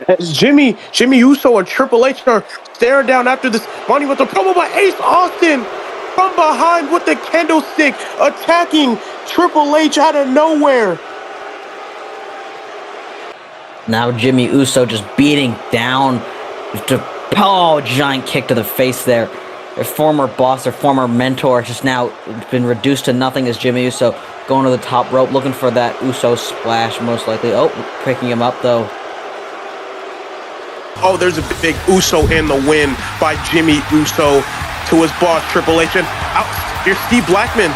As Jimmy Uso and Triple H are staring down after this monumental promo by Ace Austin from behind with the candlestick, attacking Triple H out of nowhere. Now Jimmy Uso just beating down. Giant kick to the face there. Their former boss, their former mentor, just now been reduced to nothing as Jimmy Uso going to the top rope, looking for that Uso splash, most likely. Oh, picking him up, though. Oh, there's a big Uso in the win by Jimmy Uso to his boss, Triple H. And out, here's Steve Blackman.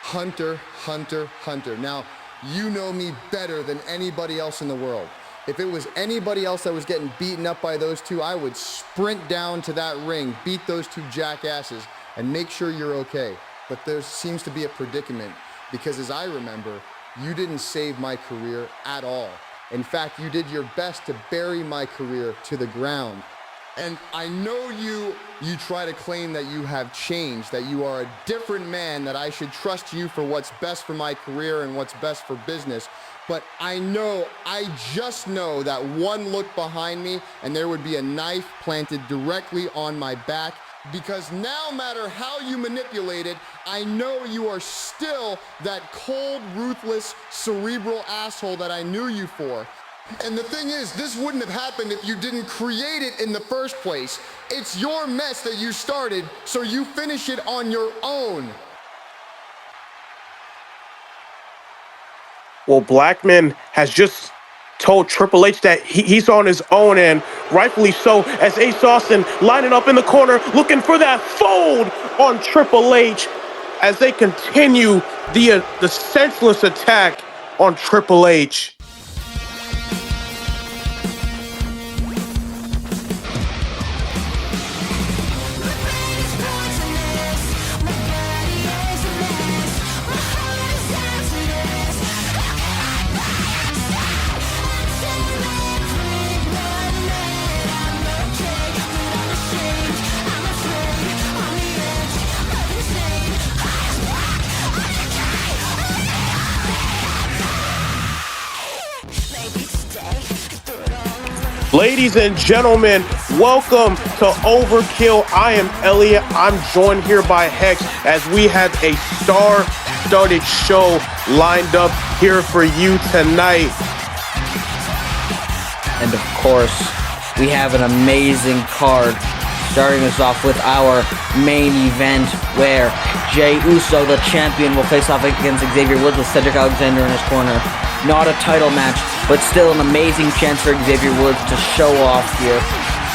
Hunter, Hunter, Hunter. Now, you know me better than anybody else in the world. If it was anybody else that was getting beaten up by those two, I would sprint down to that ring, beat those two jackasses, and make sure you're okay. But there seems to be a predicament, because as I remember, you didn't save my career at all. In fact, you did your best to bury my career to the ground. And I know you try to claim that you have changed, that you are a different man, that I should trust you for what's best for my career and what's best for business. But I just know that one look behind me and there would be a knife planted directly on my back, because no matter how you manipulate it, I know you are still that cold, ruthless, cerebral asshole that I knew you for. And the thing is, this wouldn't have happened if you didn't create it in the first place. It's your mess that you started, so you finish it on your own. Well, Blackman has just told Triple H that he's on his own, and rightfully so, as Ace Austin lining up in the corner, looking for that fold on Triple H as they continue the senseless attack on Triple H. Ladies and gentlemen, welcome to Overkill. I am Elliot. I'm joined here by Hex as we have a star-studded show lined up here for you tonight. And of course, we have an amazing card, starting us off with our main event where Jey Uso, the champion, will face off against Xavier Woods with Cedric Alexander in his corner. Not a title match, but still an amazing chance for Xavier Woods to show off here.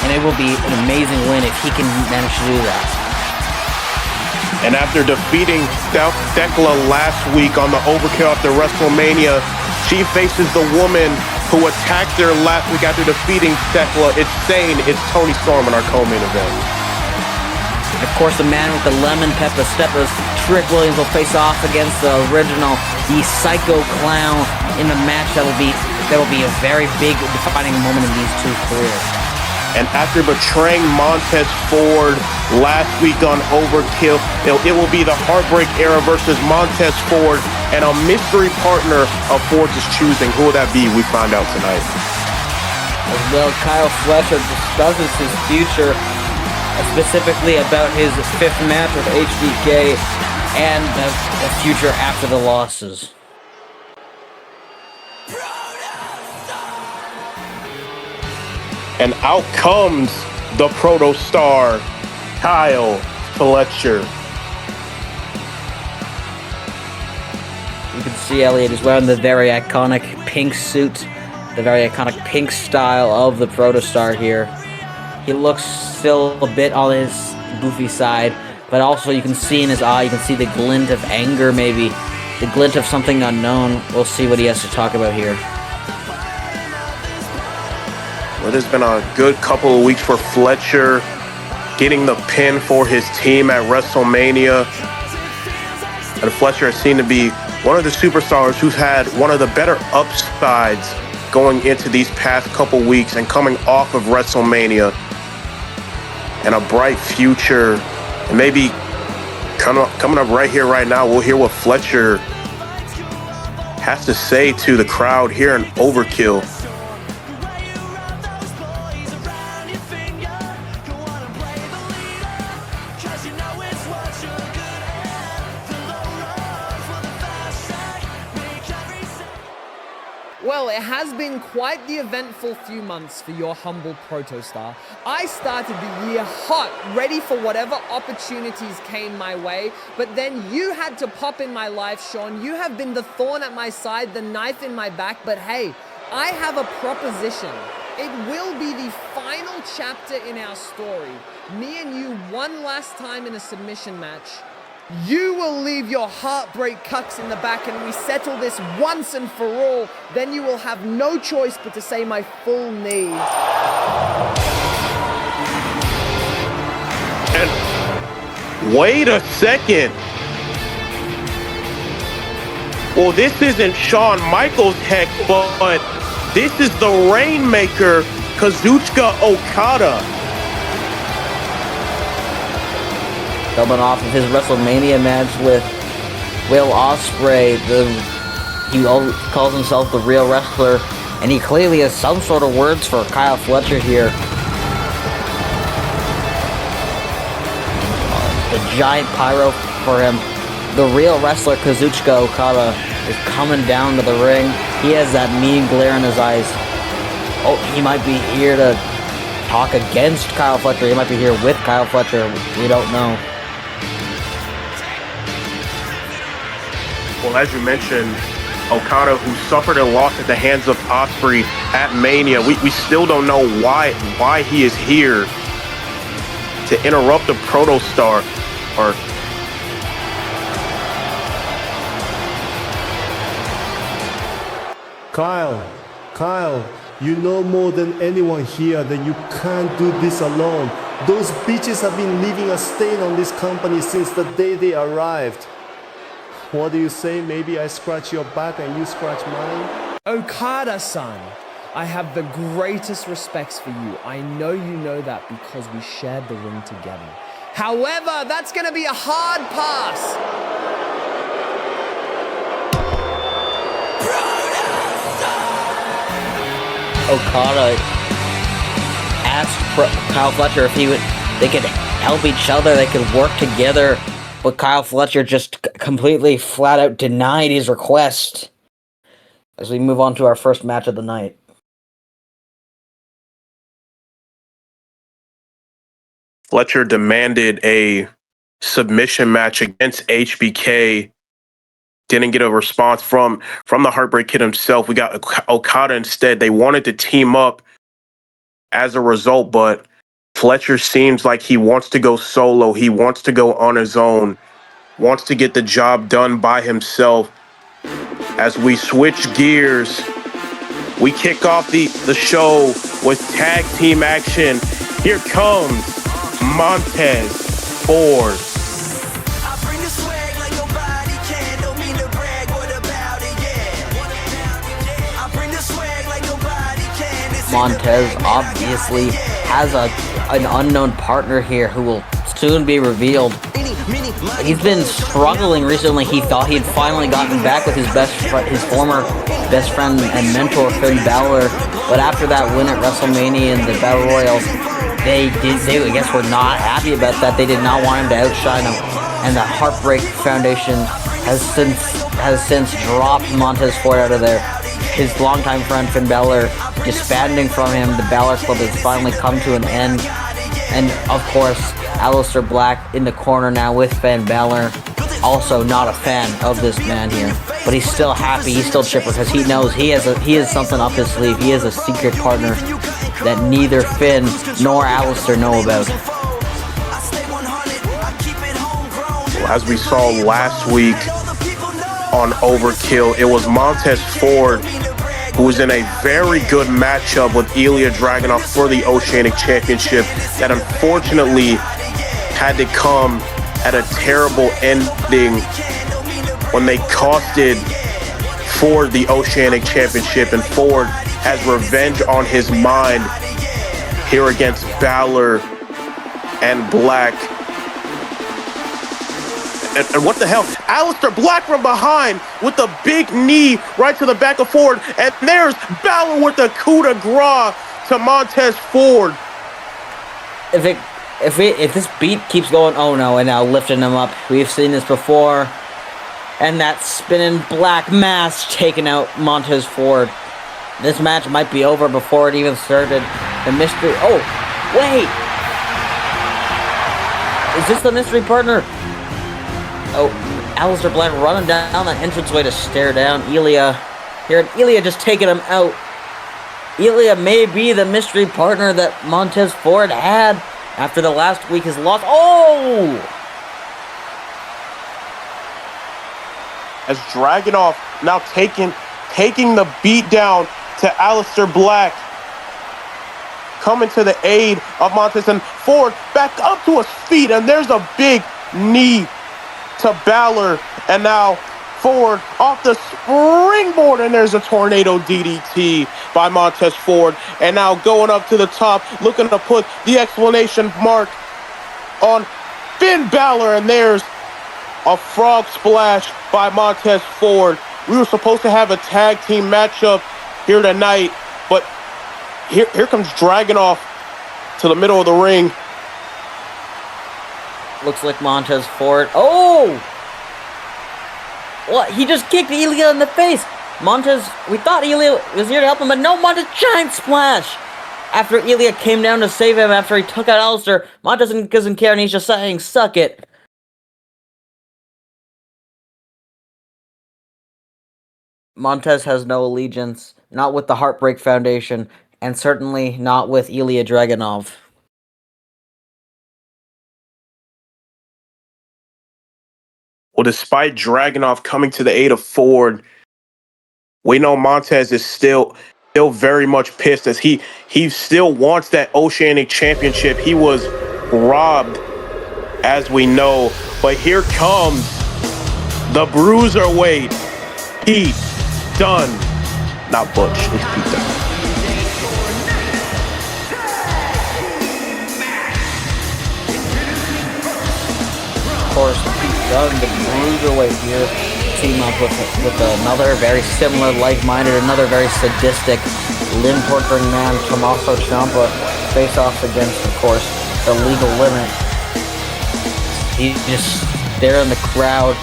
And it will be an amazing win if he can manage to do that. And after defeating Thekla last week on the Overkill after WrestleMania, she faces the woman who attacked her last week after defeating Thekla. It's Sane, it's Toni Storm in our co-main event. And of course, the man with the lemon pepper steppers, Trick Williams, will face off against the original, the Psycho Clown, in a match that will be a very big defining moment in these two careers. And after betraying Montez Ford last week on Overkill, it will be the Heartbreak Era versus Montez Ford and a mystery partner of Ford's choosing. Who will that be? We find out tonight. As well, Kyle Fletcher discusses his future, specifically about his fifth match with HBK and the future after the losses. And out comes the Proto Star, Kyle Fletcher. You can see Elliot is wearing the very iconic pink suit, the very iconic pink style of the Proto Star here. He looks still a bit on his goofy side, but also you can see in his eye, you can see the glint of anger maybe, the glint of something unknown. We'll see what he has to talk about here. Well, it's been a good couple of weeks for Fletcher, getting the pin for his team at WrestleMania. And Fletcher has seemed to be one of the superstars who's had one of the better upsides going into these past couple weeks and coming off of WrestleMania. And a bright future, and maybe coming up right here, right now, we'll hear what Fletcher has to say to the crowd here in Overkill. Well, it has been quite the eventful few months for your humble protostar. I started the year hot, ready for whatever opportunities came my way, but then you had to pop in my life, Sean. You have been the thorn at my side, the knife in my back, but hey, I have a proposition. It will be the final chapter in our story. Me and you one last time in a submission match. You will leave your heartbreak cucks in the back and we settle this once and for all. Then you will have no choice but to say my full name. And wait a second. Well, this isn't Shawn Michaels heck, but this is the Rainmaker, Kazuchika Okada. Coming off of his WrestleMania match with Will Ospreay, he calls himself the real wrestler, and he clearly has some sort of words for Kyle Fletcher here. The giant pyro for him. The real wrestler Kazuchika Okada is coming down to the ring. He has that mean glare in his eyes. Oh, he might be here to talk against Kyle Fletcher. He might be here with Kyle Fletcher. We don't know. Well, as you mentioned, Okada, who suffered a loss at the hands of Ospreay at Mania, we still don't know why he is here to interrupt the protostar. Or Kyle, you know more than anyone here that you can't do this alone. Those bitches have been leaving a stain on this company since the day they arrived. What do you say? Maybe I scratch your back and you scratch mine? Okada-san, I have the greatest respects for you. I know you know that because we shared the ring together. However, that's gonna be a hard pass. Okada asked Kyle Fletcher if they could help each other, they could work together. But Kyle Fletcher just completely flat out denied his request. As we move on to our first match of the night. Fletcher demanded a submission match against HBK. Didn't get a response from the Heartbreak Kid himself. We got Okada instead. They wanted to team up as a result, but Fletcher seems like he wants to go solo. He wants to go on his own. Wants to get the job done by himself. As we switch gears, we kick off the show with tag team action. Here comes Montez Ford. Montez obviously has an unknown partner here who will soon be revealed. He's been struggling recently. He thought he had finally gotten back with his former best friend and mentor Finn Balor, but after that win at WrestleMania in the Battle Royal, they I guess were not happy about that. They did not want him to outshine him, and the Heartbreak Foundation has since dropped Montez Ford out of there. His longtime friend Finn Balor disbanding from him. The Balor Club has finally come to an end, and of course, Aleister Black in the corner now with Finn Balor. Also not a fan of this man here, but he's still happy, he's still chipper because he knows he has something up his sleeve. He has a secret partner that neither Finn nor Aleister know about. As we saw last week on Overkill, it was Montez Ford who was in a very good matchup with Ilya Dragunov for the Oceanic Championship that unfortunately had to come at a terrible ending when they costed Ford the Oceanic Championship, and Ford has revenge on his mind here against Balor and Black. And what the hell? Aleister Black from behind with the big knee right to the back of Ford. And there's Balor with the coup de grace to Montez Ford. If this beat keeps going, oh no, and now lifting him up. We've seen this before. And that spinning black mass taking out Montez Ford. This match might be over before it even started. The mystery... Oh, wait! Is this the mystery partner? Oh, Aleister Black running down the entranceway to stare down Ilya. Here, Ilya just taking him out. Ilya may be the mystery partner that Montez Ford had after the last week has lost. Oh! As Dragunov now taking the beat down to Aleister Black. Coming to the aid of Montez, and Ford back up to his feet, and there's a big knee to Balor, and now Ford off the springboard, and there's a tornado DDT by Montez Ford, and now going up to the top, looking to put the exclamation mark on Finn Balor, and there's a frog splash by Montez Ford. We were supposed to have a tag team matchup here tonight, but here comes Dragunov to the middle of the ring. Looks like Montez Ford. Oh! What? He just kicked Ilya in the face. Montez, we thought Ilya was here to help him, but no, Montez giant splash. After Ilya came down to save him after he took out Aleister, Montez doesn't care and he's just saying, suck it. Montez has no allegiance, not with the Heartbreak Foundation, and certainly not with Ilya Dragunov. Well, despite Dragunov coming to the aid of Ford, we know Montez is still very much pissed, as he still wants that Oceanic Championship. He was robbed, as we know. But here comes the Bruiserweight, Pete Dunne. Not Butch, it's Pete Dunne. Of course, Pete Dunne, the Bruiserweight here, team up with another very similar, like-minded, another very sadistic, limb-torturing man, Tommaso Ciampa, face off against, of course, the Legal Limit. He's just there in the crowd,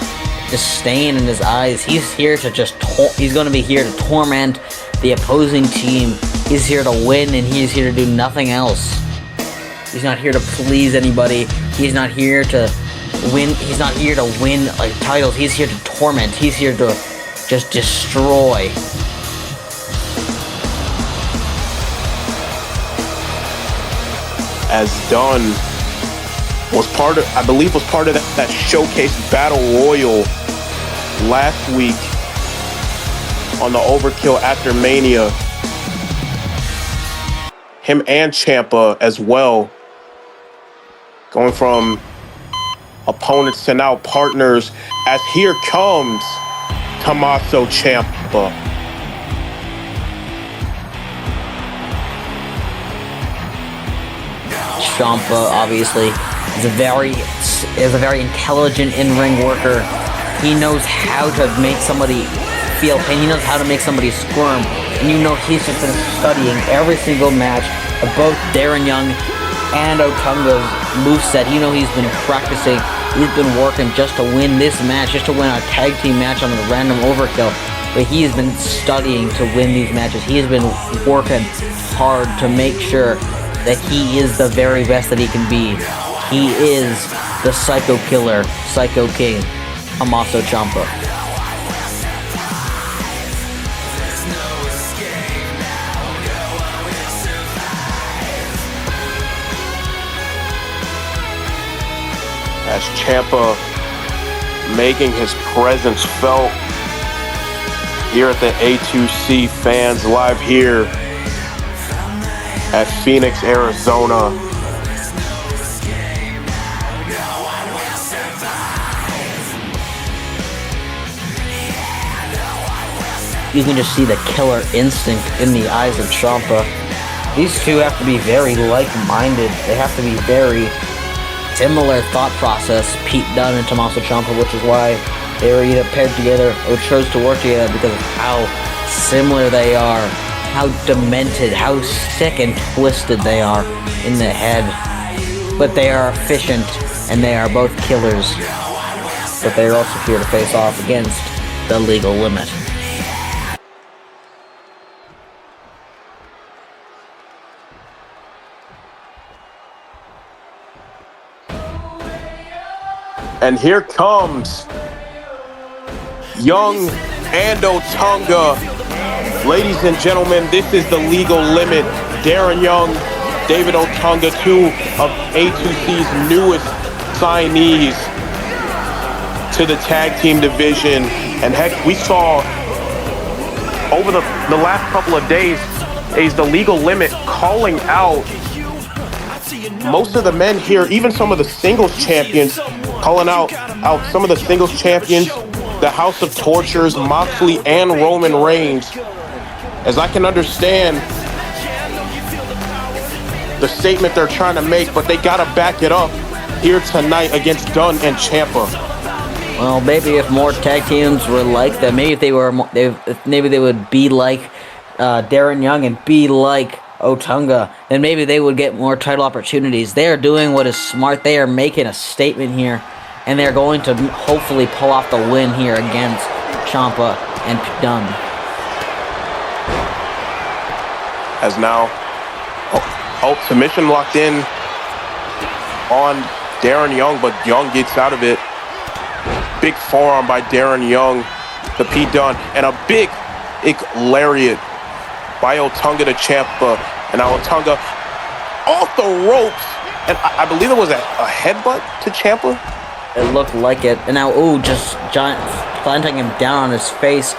disdain in his eyes. He's here to he's going to be here to torment the opposing team. He's here to win, and he's here to do nothing else. He's not here to please anybody. He's not here to win. He's not here to win like titles. He's here to torment. He's here to just destroy. As Dunne was part of that showcase battle royal last week on the Overkill After Mania. Him and Ciampa as well, going from opponents to now partners, as here comes Tommaso Ciampa. Ciampa obviously is a very intelligent in-ring worker. He knows how to make somebody feel pain. He knows how to make somebody squirm. And you know he's just been studying every single match of both Darren Young and Otunga's moveset. You know he's been practicing. He's been working just to win this match, just to win a tag team match on the random Overkill. But he has been studying to win these matches. He has been working hard to make sure that he is the very best that he can be. He is the Psycho Killer, Psycho King, Tommaso Ciampa. As Ciampa making his presence felt here at the A2C Fans Live here at Phoenix, Arizona. You can just see the killer instinct in the eyes of Ciampa. These two have to be very like-minded. They have to be very similar thought process, Pete Dunne and Tommaso Ciampa, which is why they were either paired together or chose to work together, because of how similar they are, how demented, how sick and twisted they are in the head. But they are efficient, and they are both killers. But they are also here to face off against the Legal Limit. And here comes Young and Otunga. Ladies and gentlemen, this is the legal limit. Darren Young, David Otunga, two of A2C's newest signees to the tag team division. And heck, we saw over the last couple of days, is the legal limit calling out most of the men here, even some of the singles champions, calling out some of the singles champions, the House of Tortures, Moxley and Roman Reigns. As I can understand the statement they're trying to make, but they gotta back it up here tonight against Dunn and Ciampa. Well, maybe if more tag teams were like that, maybe if they were, maybe they would be like Darren Young and be like Otunga, then maybe they would get more title opportunities. They are doing what is smart. They are making a statement here, and they're going to hopefully pull off the win here against Ciampa and Dunn. As now, submission locked in on Darren Young, but Young gets out of it. Big forearm by Darren Young to Pete Dunne, and a big lariat by Otunga to Ciampa. And now Otunga off the ropes, and I believe it was a headbutt to Ciampa. It looked like it. And now, just giant planting him down on his face.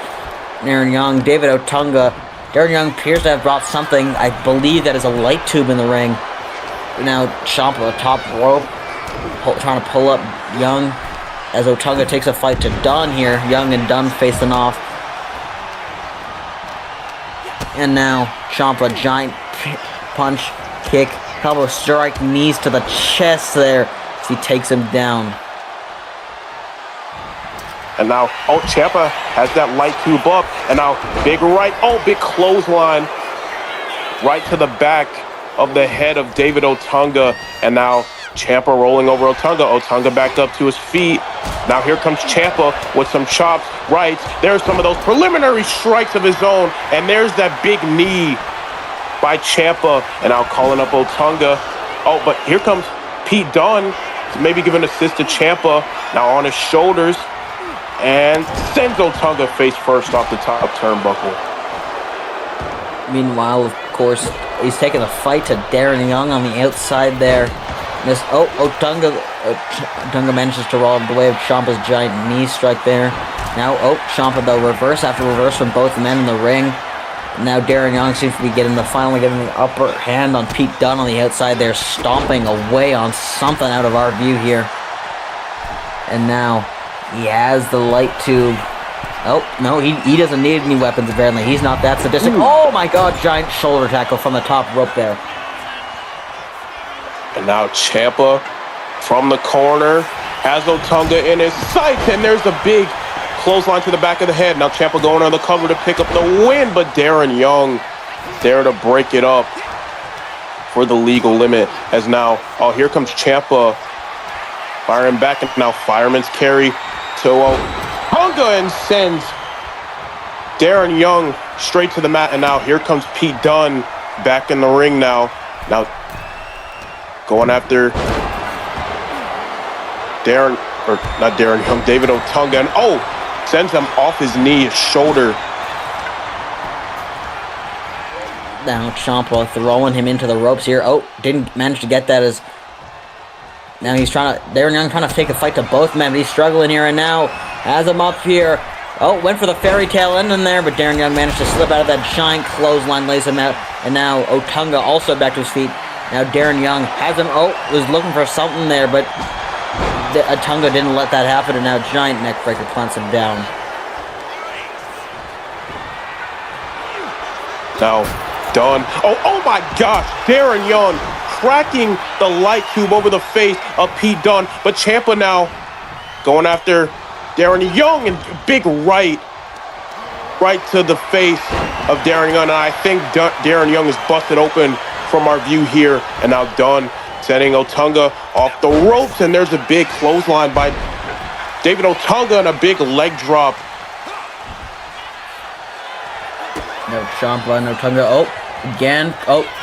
Darren Young, David Otunga. Darren Young appears to have brought something. I believe that is a light tube in the ring. Now Ciampa top rope, trying to pull up Young as Otunga takes a fight to Dunn here. Young and Dunn facing off. And now Ciampa, giant punch, kick, elbow strike, knees to the chest there as he takes him down. And now, Ciampa has that light tube up, and now big right, big clothesline right to the back of the head of David Otunga. And now Ciampa rolling over Otunga. Otunga back up to his feet. Now here comes Ciampa with some chops, rights. There's some of those preliminary strikes of his own, and there's that big knee by Ciampa. And now calling up Otunga. But here comes Pete Dunne to maybe give an assist to Ciampa. Now on his shoulders, and sends Otunga face first off the top turnbuckle. Meanwhile, of course, he's taking the fight to Darren Young on the outside there. Otunga manages to roll out of the way of Ciampa's giant knee strike there. Now, Ciampa though, reverse after reverse from both men in the ring. Now Darren Young seems to be finally getting the upper hand on Pete Dunne on the outside there, stomping away on something out of our view here. And now he has the light tube. No, he doesn't need any weapons apparently. He's not that sadistic. Oh my god, giant shoulder tackle from the top rope there. And now Ciampa from the corner has Otunga in his sights, and there's a big clothesline to the back of the head. Now Ciampa going on the cover to pick up the win, but Darren Young there to break it up for the legal limit. As now, here comes Ciampa firing back, and now fireman's carry to Otunga and sends Darren Young straight to the mat. And now here comes Pete Dunne back in the ring now. Now going after David Otunga, and sends him off his knee, his shoulder. Now Ciampa throwing him into the ropes here. Didn't manage to get that as now Darren Young trying to take a fight to both men, but he's struggling here, and now has him up here. Went for the fairy tale ending there, but Darren Young managed to slip out of that giant clothesline, lays him out, and now Otunga also back to his feet. Now Darren Young has him, was looking for something there, but Otunga didn't let that happen, and now giant neckbreaker plants him down. Now Dunne, oh my gosh, Darren Young cracking the light tube over the face of Pete Dunne, but Ciampa now going after Darren Young, and big right to the face of Darren Young. And I think Darren Young is busted open from our view here. And now Dunne setting Otunga off the ropes, and there's a big clothesline by David Otunga and a big leg drop. No, Ciampa and Otunga, again,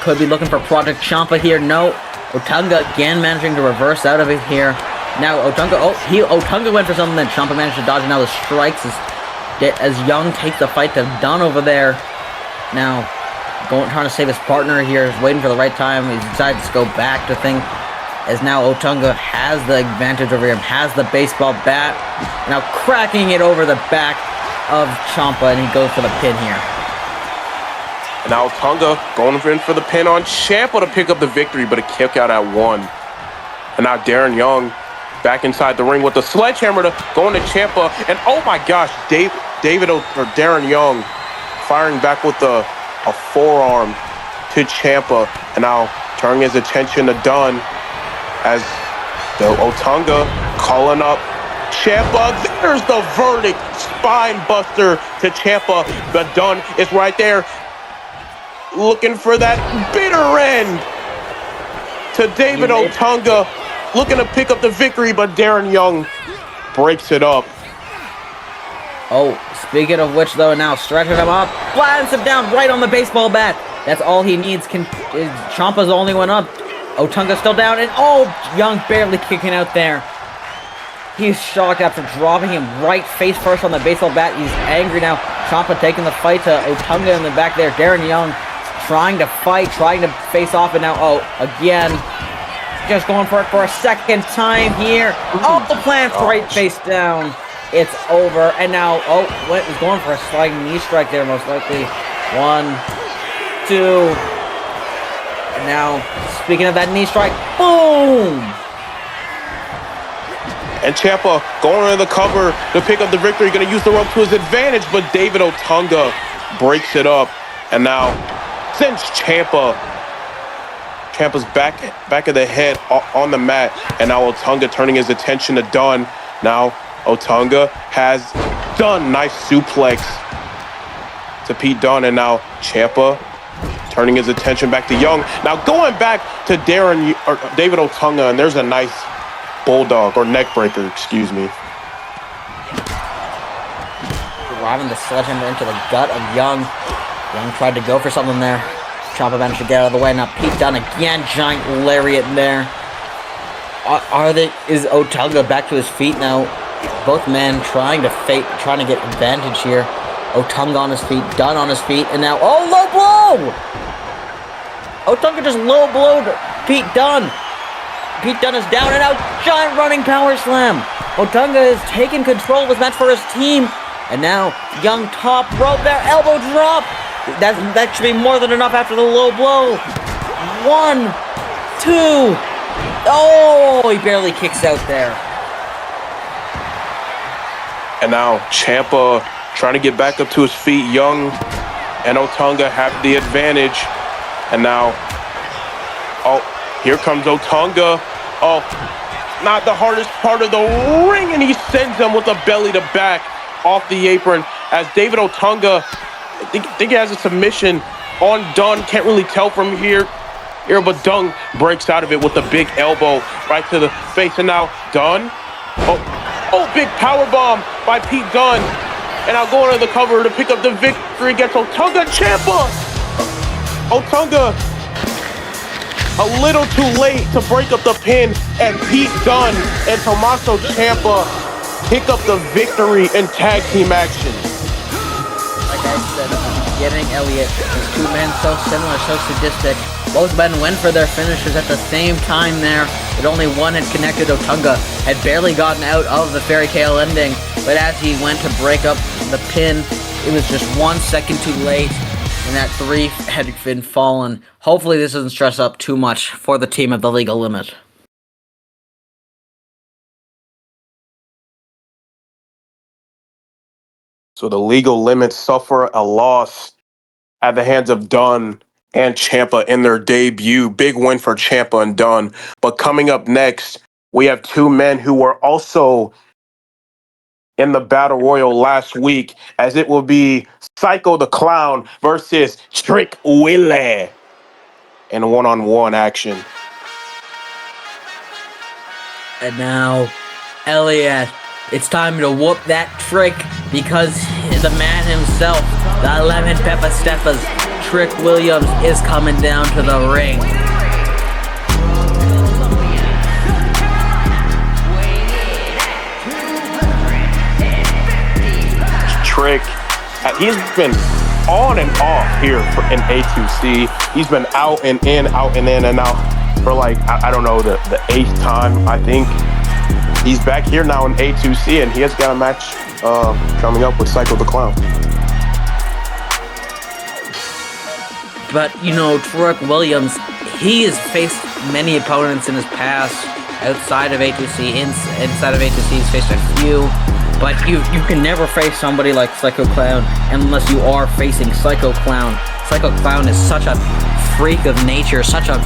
could be looking for Project Ciampa here. No, Otunga again managing to reverse out of it here. Now Otunga, Otunga went for something, then Ciampa managed to dodge, and now the strikes as Young takes the fight to Dunn over there. Now, trying to save his partner here, is waiting for the right time. He decides to go back to think, as now Otunga has the advantage over him, has the baseball bat, now cracking it over the back of Ciampa, and he goes for the pin here. And now Otunga going in for the pin on Ciampa to pick up the victory, but a kick out at 1. And now Darren Young back inside the ring with the sledgehammer to going to Ciampa, and oh my gosh, Darren Young firing back with a forearm to Ciampa, and now turning his attention to Dunn as the Otunga calling up Ciampa. There's the verdict, spine buster to Ciampa, but Dunn is right there looking for that bitter end to David Otunga, looking to pick up the victory, but Darren Young breaks it up. Oh, speaking of which, though, now stretching him up, flattens him down right on the baseball bat. That's all he needs. Ciampa's the only one up. Otunga's still down, and oh, Young barely kicking out there. He's shocked after dropping him right face first on the baseball bat. He's angry now. Ciampa taking the fight to Otunga in the back there. Darren Young trying to fight, trying to face off, and now, oh, again, just going for it for a second time here. Oh, the plant's right face down. It's over, and now, oh, what is going for a sliding knee strike there, most likely. 1, 2, and now, speaking of that knee strike, boom! And Ciampa going into the cover to pick up the victory, going to use the rope to his advantage, but David Otunga breaks it up, and now, sends Ciampa's back of the head on the mat, and now Otunga turning his attention to Dunn. Now Otunga has Dunn, nice suplex to Pete Dunn, and now Ciampa turning his attention back to Young. Now going back to David Otunga, and there's a nice bulldog or neck breaker, excuse me. Driving the sledgehammer into the gut of Young. Young tried to go for something there. Ciampa managed to get out of the way. Now Pete Dunne again, giant lariat there. Is Otunga back to his feet now? Both men trying to get advantage here. Otunga on his feet, Dunne on his feet, and now, oh, low blow! Otunga just low blowed Pete Dunne. Pete Dunne is down and out. Giant running power slam. Otunga is taking control of his match for his team. And now, Young top rope there, elbow drop. That should be more than enough after the low blow. 1, 2. Oh, he barely kicks out there. And now Ciampa trying to get back up to his feet. Young and Otunga have the advantage. And now, oh, here comes Otunga. Oh, not the hardest part of the ring, and he sends him with a belly to back off the apron as David Otunga, I think he has a submission on Dunn. Can't really tell from here, but Dunn breaks out of it with a big elbow right to the face. And now Dunn, oh, big power bomb by Pete Dunne. And now going to the cover to pick up the victory against Otunga. Ciampa, Otunga, a little too late to break up the pin, and Pete Dunne and Tommaso Ciampa pick up the victory in tag team action. Like I said at the beginning, Elliot, these two men so similar, so sadistic. Both men went for their finishers at the same time there, but only one had connected. Otunga had barely gotten out of the fairy tale ending, but as he went to break up the pin, it was just 1 second too late, and that 3 had been fallen. Hopefully this doesn't stress up too much for the team at the legal limit. So the legal limits suffer a loss at the hands of Dunn and Ciampa in their debut. Big win for Ciampa and Dunn. But coming up next, we have two men who were also in the Battle Royal last week, as it will be Psycho the Clown versus Trick Willie in one-on-one action. And now, Elliot, it's time to whoop that Trick, because the man himself, the Lemon Pepper Steppers, Trick Williams, is coming down to the ring. Trick. He's been on and off here in A2C. He's been out and in, and now for like, I don't know, the 8th time, I think. He's back here now in A2C, and he has got a match coming up with Psycho the Clown. But, you know, Trick Williams, he has faced many opponents in his past outside of A2C. Inside of A2C, he's faced a few. But you can never face somebody like Psycho Clown unless you are facing Psycho Clown. Psycho Clown is such a freak of nature, such a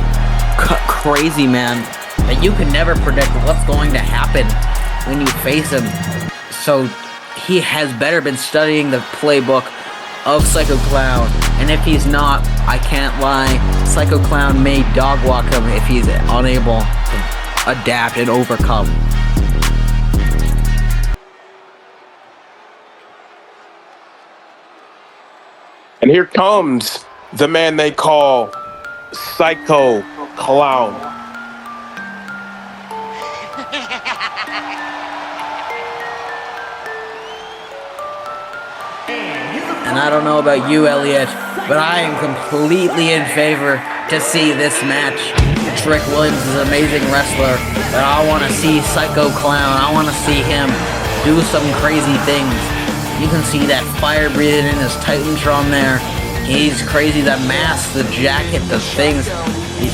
crazy man, that you can never predict what's going to happen when you face him. So he has better been studying the playbook of Psycho Clown, and if he's not, I can't lie, Psycho Clown may dog walk him if he's unable to adapt and overcome. And here comes the man they call Psycho Clown. And I don't know about you, Elliot, but I am completely in favor to see this match. Trick Williams is an amazing wrestler, but I want to see Psycho Clown. I want to see him do some crazy things. You can see that fire breathing in his Titantron there. He's crazy. The mask, the jacket, the things.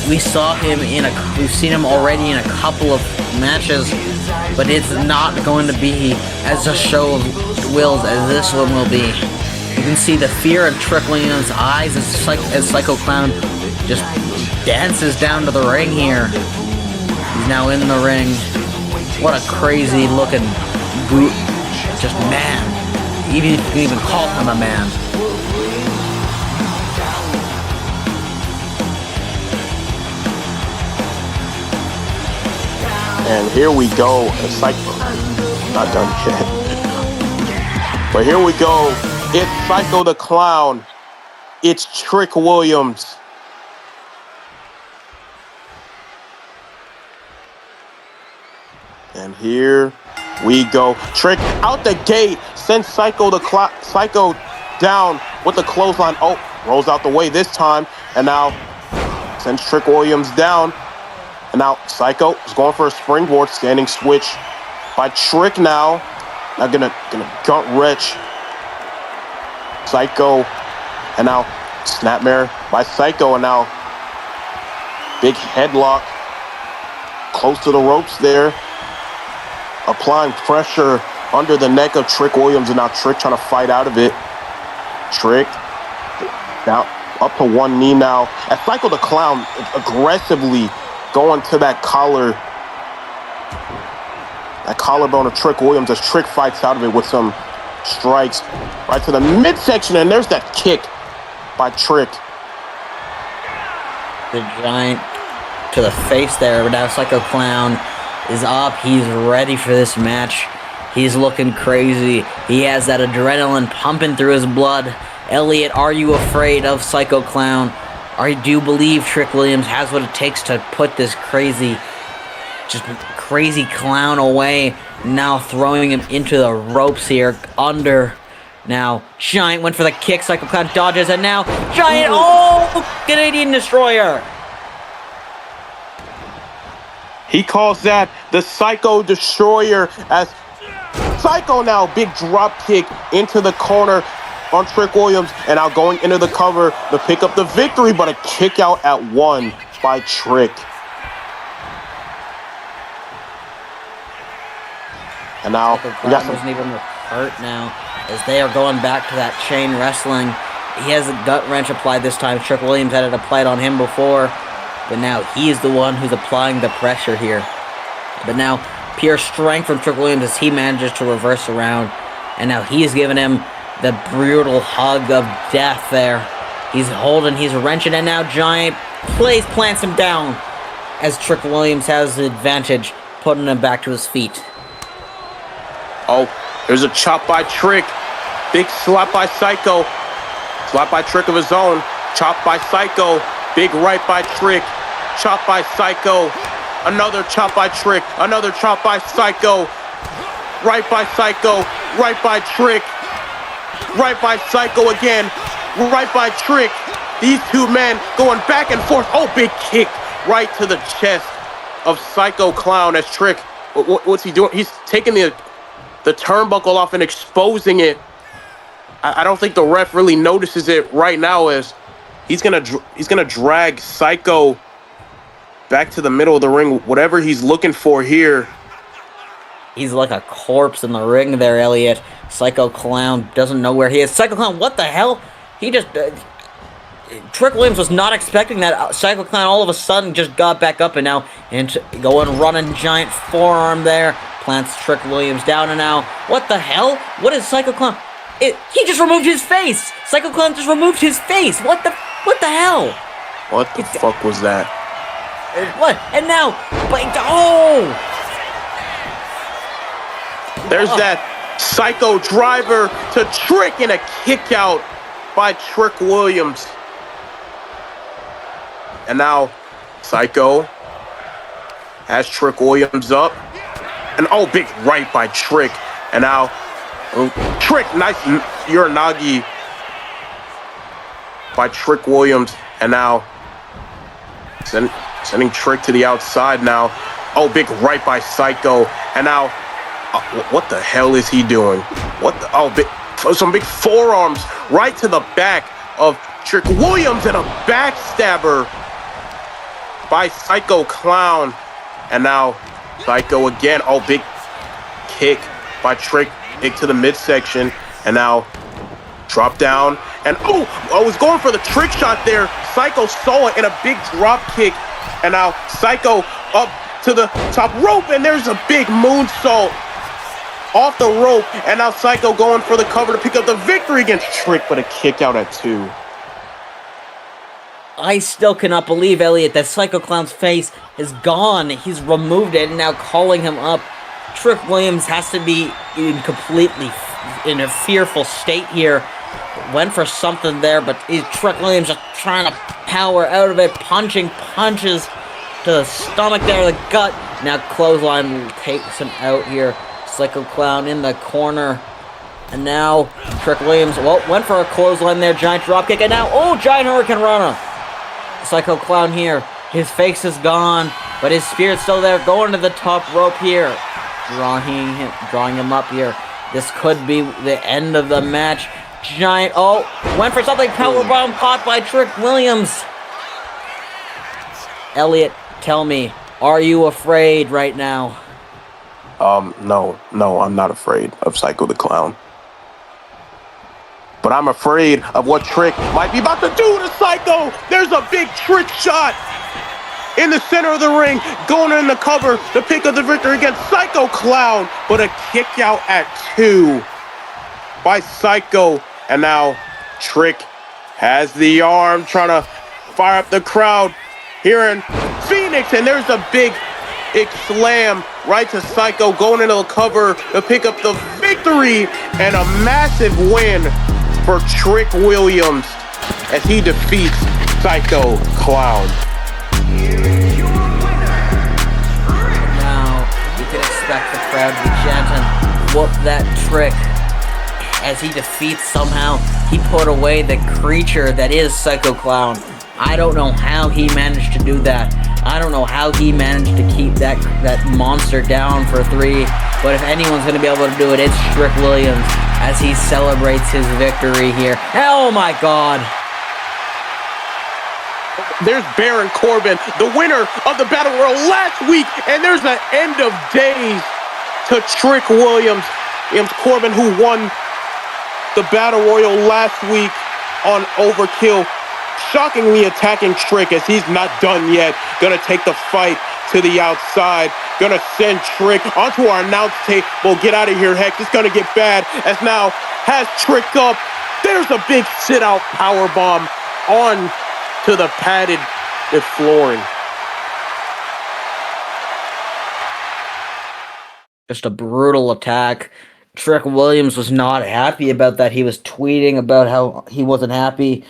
We've seen him already in a couple of matches, but it's not going to be as a show of wills as this one will be. You can see the fear trickling in his eyes as Psycho Clown just dances down to the ring here. He's now in the ring. What a crazy looking boot. Just man. You can even call him a man. And here we go. Psycho. Not done yet. But here we go. It's Psycho the Clown. It's Trick Williams. And here we go. Trick out the gate. Sends Psycho down with the clothesline. Oh, rolls out the way this time. And now sends Trick Williams down. And now Psycho is going for a springboard, standing switch by Trick now. Now gonna gut wrench Psycho, and now snapmare by Psycho, and now big headlock close to the ropes there, applying pressure under the neck of Trick Williams, and now Trick trying to fight out of it. Trick now up to one knee now, as Psycho the Clown aggressively going to that collarbone of Trick Williams as Trick fights out of it with some strikes right to the midsection, and there's that kick by Trick. The giant to the face there, but now Psycho Clown is up. He's ready for this match. He's looking crazy. He has that adrenaline pumping through his blood. Elliot, are you afraid of Psycho Clown? Or do you believe Trick Williams has what it takes to put this crazy clown away? Now throwing him into the ropes here, under. Now, Giant went for the kick, Psycho Clown dodges, and now Giant, Canadian Destroyer! He calls that the Psycho Destroyer, as Psycho now, big drop kick into the corner on Trick Williams, and now going into the cover to pick up the victory, but a kick out at one by Trick. And now we got wasn't even hurt now, as they are going back to that chain wrestling. He has a gut wrench applied this time. Trick Williams had it applied on him before, but now he's the one who's applying the pressure here. But now pure strength from Trick Williams as he manages to reverse around, and now he's giving him the brutal hug of death there. He's holding, he's wrenching, and now Giant plants him down as Trick Williams has the advantage, putting him back to his feet. Oh, there's a chop by Trick. Big slap by Psycho. Slap by Trick of his own. Chop by Psycho. Big right by Trick. Chop by Psycho. Another chop by Trick. Another chop by Psycho. Right by Psycho. Right by Trick. right by Psycho again, right by Trick. These two men going back and forth. Oh, big kick right to the chest of Psycho Clown as Trick. What's he doing? He's taking the turnbuckle off and exposing it. I don't think the ref really notices it right now as he's gonna drag Psycho back to the middle of the ring. Whatever he's looking for here. He's like a corpse in the ring there, Elliot. Psycho Clown doesn't know where he is. Psycho Clown, what the hell? He just... Trick Williams was not expecting that. Psycho Clown all of a sudden just got back up and now going running giant forearm there. Plants Trick Williams down and now. What the hell? What is Psycho Clown? He just removed his face. Psycho Clown just removed his face. What the hell? What the fuck was that? What? And now, oh! There's that Psycho driver to Trick and a kick out by Trick Williams. And now Psycho has Trick Williams up. And oh, big right by Trick. And now Trick, nice Uranagi by Trick Williams. And now sending Trick to the outside now. Oh, big right by Psycho. And now, what the hell is he doing? Some big forearms right to the back of Trick Williams and a backstabber by Psycho Clown. And now Psycho again. Oh, big kick by Trick. Kick to the midsection. And now drop down. And I was going for the trick shot there. Psycho saw it in a big drop kick. And now Psycho up to the top rope. And there's a big moonsault off the rope. And now Psycho going for the cover to pick up the victory against Trick, but a kick out at 2. I still cannot believe, Elliot, that Psycho Clown's face is gone. He's removed it and now calling him up. Trick Williams has to be completely in a fearful state here. Went for something there, but Trick Williams just trying to power out of it. Punching punches to the stomach there, the gut. Now clothesline takes him out here. Psycho Clown in the corner. And now Trick Williams, went for a clothesline there. Giant dropkick. And now, giant Hurricane Rana. Psycho Clown here. His face is gone, but his spirit's still there. Going to the top rope here. Drawing him up here. This could be the end of the match. Giant, went for something. Powerbomb caught by Trick Williams. Elliot, tell me, are you afraid right now? No, I'm not afraid of Psycho the Clown. But I'm afraid of what Trick might be about to do to Psycho. There's a big trick shot in the center of the ring, going in the cover to pick up the victory against Psycho Clown, but a kick out at 2 by Psycho. And now Trick has the arm trying to fire up the crowd here in Phoenix, and there's a big slam right to Psycho, going into the cover to pick up the victory and a massive win for Trick Williams as he defeats Psycho Clown. Now you can expect the crowd to be chanting, "Whoop that Trick!" as he defeats somehow. He put away the creature that is Psycho Clown. I don't know how he managed to do that. I don't know how he managed to keep that monster down for 3. But if anyone's going to be able to do it, it's Trick Williams as he celebrates his victory here. Oh my God. There's Baron Corbin, the winner of the Battle Royal last week. And there's an end of days to Trick Williams. Corbin, who won the Battle Royal last week on Overkill, shockingly attacking Trick as he's not done yet. Gonna take the fight to the outside. Gonna send Trick onto our announce table. Get out of here, Hex. It's gonna get bad as now has Trick up. There's a big sit-out powerbomb on to the padded flooring. Just a brutal attack. Trick Williams was not happy about that. He was tweeting about how he wasn't happy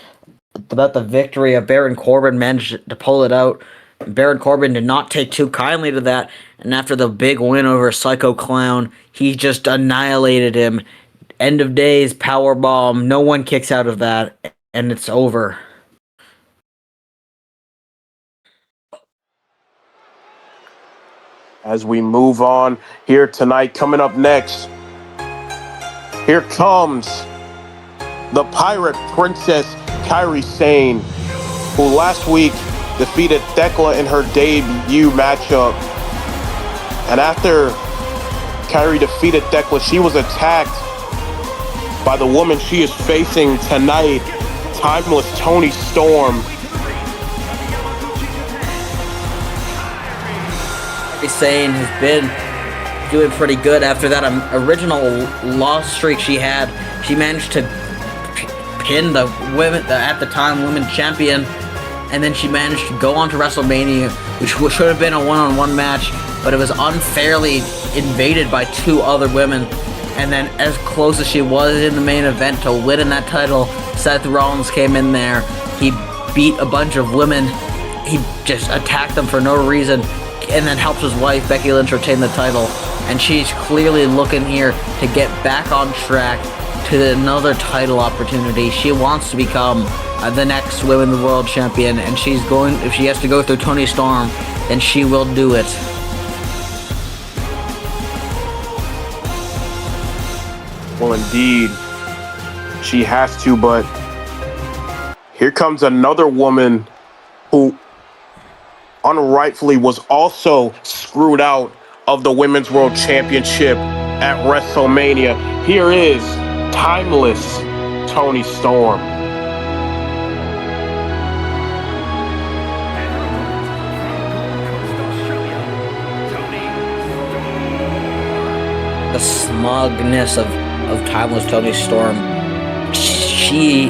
about the victory of Baron Corbin. Managed to pull it out. Baron Corbin did not take too kindly to that, and after the big win over Psycho Clown, he just annihilated him. End of days, power bomb. No one kicks out of that, and it's over. As we move on here tonight, coming up next, here comes the Pirate Princess, Kairi Sane, who last week defeated Thekla in her debut matchup. And after Kairi defeated Thekla, she was attacked by the woman she is facing tonight, Timeless Toni Storm. Kairi Sane has been doing pretty good after that original loss streak she had. She managed to pin the at the time women champion, and then she managed to go on to WrestleMania, which should have been a one-on-one match, but it was unfairly invaded by two other women. And then, as close as she was in the main event to winning that title, Seth Rollins came in there. He beat a bunch of women. He just attacked them for no reason, and then helps his wife Becky Lynch retain the title. And she's clearly looking here to get back on track to another title opportunity. She wants to become the next Women's World Champion, and she's going. If she has to go through Toni Storm, then she will do it. Well, indeed, she has to, but here comes another woman who unrightfully was also screwed out of the Women's World Championship at WrestleMania. Here is Timeless Toni Storm. The smugness of Timeless Toni Storm. She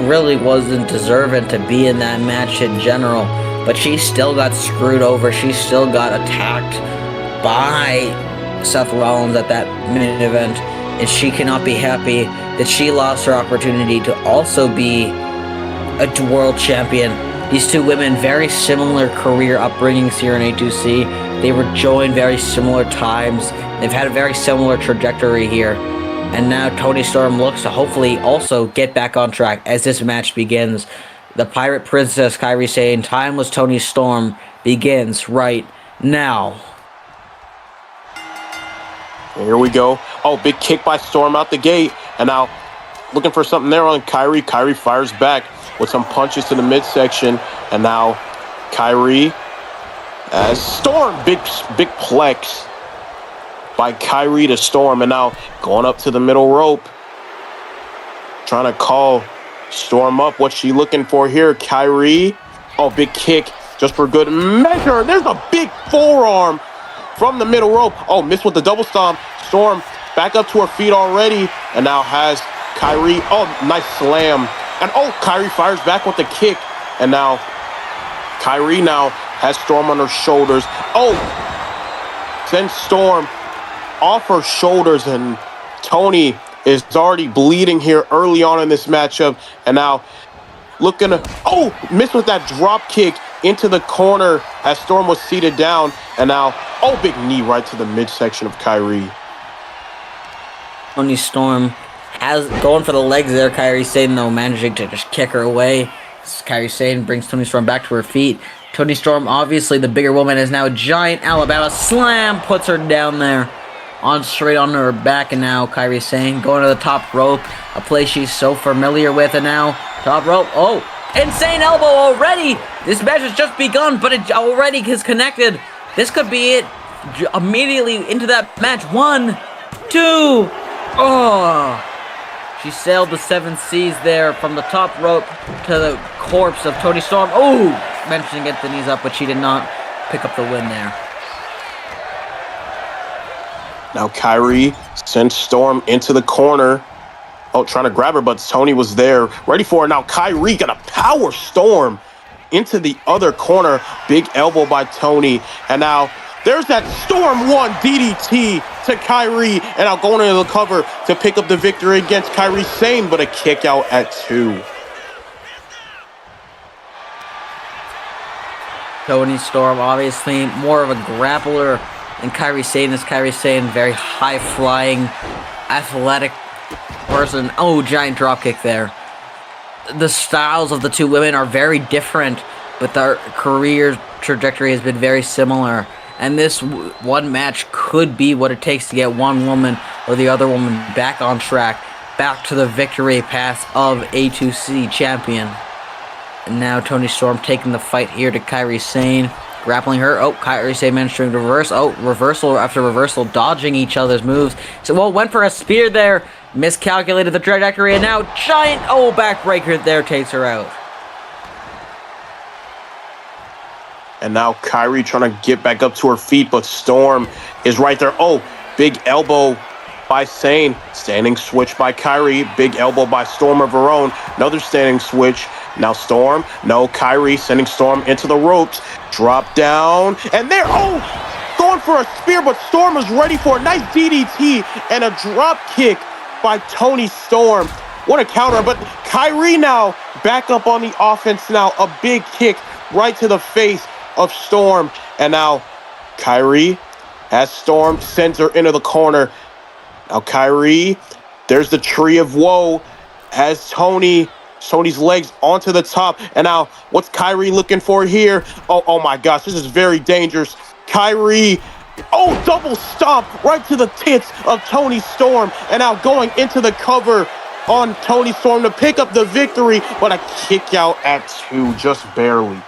really wasn't deserving to be in that match in general, but she still got screwed over. She still got attacked by Seth Rollins at that main event, and she cannot be happy that she lost her opportunity to also be a world champion. These two women, very similar career upbringings here in A2C. They were joined very similar times. They've had a very similar trajectory here. And now Toni Storm looks to hopefully also get back on track as this match begins. The Pirate Princess, Kairi Sane, Timeless Toni Storm begins right now. Here we go. Oh, big kick by Storm out the gate. And now looking for something there on Kairi. Kairi fires back with some punches to the midsection. And now Kairi as Storm. Big plex by Kairi to Storm. And now going up to the middle rope. Trying to call Storm up. What's she looking for here? Kairi. Oh, big kick just for good measure. There's a big forearm from the middle rope. Oh, missed with the double stomp. Storm back up to her feet already. And now has Kairi. Oh, nice slam. And oh, Kairi fires back with the kick. And now Kairi now has Storm on her shoulders. Oh, sends Storm off her shoulders. And Toni is already bleeding here early on in this matchup. And now looking to, oh, missed with that drop kick into the corner as Storm was seated down. And now, oh, big knee right to the midsection of Kairi. Toni Storm has going for the legs there. Kairi Sane, though, managing to just kick her away. Kairi Sane brings Toni Storm back to her feet. Toni Storm, obviously the bigger woman, is now a giant Alabama slam, puts her down there, straight onto her back. And now Kairi Sane going to the top rope, a place she's so familiar with. And now top rope. Oh, insane elbow already. This match has just begun, but it already is connected. This could be it. Immediately into that match. 1, 2. Oh. She sailed the 7 seas there from the top rope to the corpse of Toni Storm. Oh, managed to get the knees up, but she did not pick up the win there. Now Kairi sends Storm into the corner. Oh, trying to grab her, but Toni was there, ready for her. Now Kairi got a power Storm into the other corner. Big elbow by Toni. And now there's that Storm 1 DDT to Kairi. And now going into the cover to pick up the victory against Kairi Sane, but a kick out at 2. Toni Storm, obviously more of a grappler than Kairi Sane. This Kairi Sane, very high-flying, athletic reversal, and oh, giant dropkick there. The styles of the two women are very different, but their career trajectory has been very similar. And this one match could be what it takes to get one woman or the other woman back on track, back to the victory path of A2C champion. And now Toni Storm taking the fight here to Kairi Sane, grappling her. Oh, Kairi Sane managed to reverse. Oh, reversal after reversal, dodging each other's moves. So, well, went for a spear there, miscalculated the trajectory, and now giant, oh, backbreaker there takes her out. And now Kairi trying to get back up to her feet, but Storm is right there. Oh, big elbow by Sane. Standing switch by Kairi. Big elbow by Storm of her own. Another standing switch. Now Storm. No, Kairi sending Storm into the ropes. Drop down. And there. Oh, going for a spear, but Storm was ready for a nice DDT and a drop kick by Toni Storm. What a counter. But Kairi now back up on the offense now. A big kick right to the face of Storm. And now Kairi has Storm, sends her into the corner. Now Kairi, there's the tree of woe, has Toni's legs onto the top. And now what's Kairi looking for here? Oh my gosh, this is very dangerous. Kairi, oh, double stomp right to the tits of Toni Storm. And now going into the cover on Toni Storm to pick up the victory, but a kick out at 2, just barely.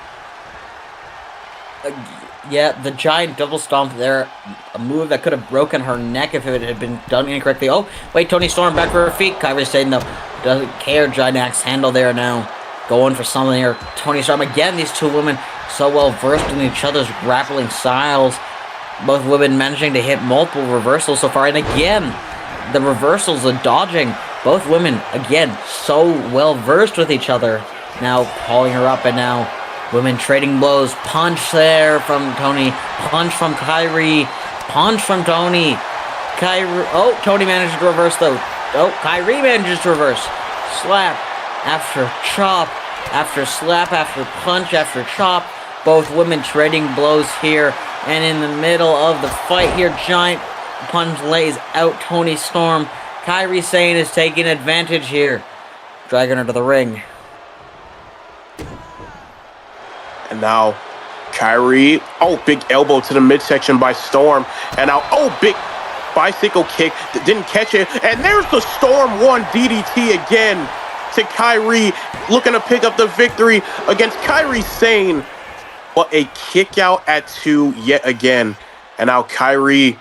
Yeah, the giant double stomp there, a move that could have broken her neck if it had been done incorrectly. Oh, wait, Toni Storm back for her feet. Kairi Sane, though, doesn't care. Giant axe handle there now. Going for something here. Toni Storm, again, these two women so well versed in each other's grappling styles. Both women managing to hit multiple reversals so far. And again, the reversals, the dodging. Both women, again, so well versed with each other. Now pulling her up, and now women trading blows. Punch there from Toni. Punch from Kairi. Punch from Toni. Kairi. Oh, Toni manages to reverse though. Oh, Kairi manages to reverse. Slap after chop. After slap. After punch. After chop. Both women trading blows here. And in the middle of the fight here, giant punch lays out Toni Storm. Kairi Sane is taking advantage here. Dragging her to the ring. And now Kairi, oh, big elbow to the midsection by Storm. And now, oh, big bicycle kick that didn't catch it. And there's the Storm 1 DDT again to Kairi, looking to pick up the victory against Kairi Sane. But a kick out at 2 yet again. And now Kairi